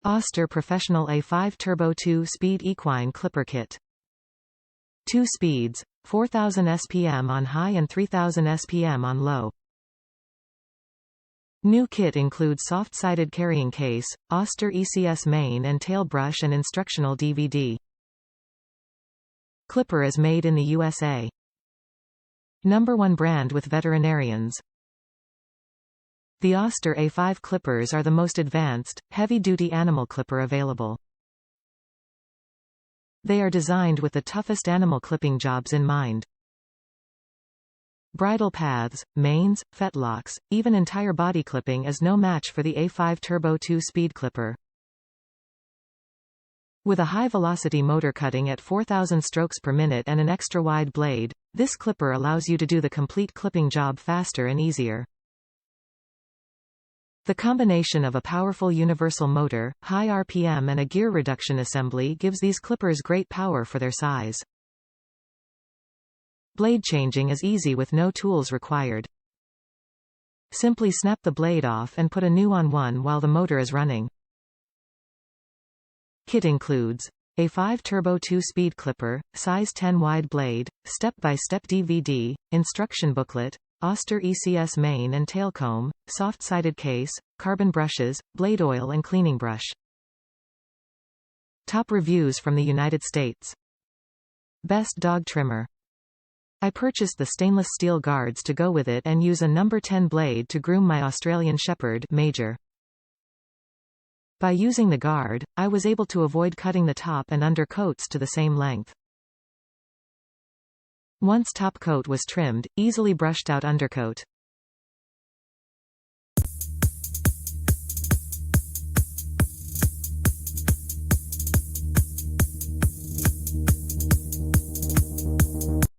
Oster Professional A5 Turbo 2-Speed Equine Clipper Kit. 2 speeds, 4000 SPM on high and 3000 SPM on low. New kit includes soft-sided carrying case, Oster ECS mane and tail brush and instructional DVD. Clipper is made in the USA. #1 brand with veterinarians. The Oster A5 Clippers are the most advanced, heavy-duty animal clipper available. They are designed with the toughest animal clipping jobs in mind. Bridle paths, manes, fetlocks, even entire body clipping is no match for the A5 Turbo 2-Speed Clipper. With a high-velocity motor cutting at 4,000 strokes per minute and an extra-wide blade, this clipper allows you to do the complete clipping job faster and easier. The combination of a powerful universal motor, high RPM and a gear reduction assembly gives these clippers great power for their size. Blade changing is easy with no tools required. Simply snap the blade off and put a new one while the motor is running. Kit includes A5 Turbo 2-Speed Clipper, size 10 wide blade, step-by-step DVD, instruction booklet, Oster ECS mane and tail comb, soft-sided case, carbon brushes, blade oil and cleaning brush. Top reviews from the United States. Best dog trimmer. I purchased the stainless steel guards to go with it and use a number 10 blade to groom my Australian Shepherd Major. By using the guard, I was able to avoid cutting the top and under coats to the same length. Once top coat was trimmed, easily brushed out undercoat.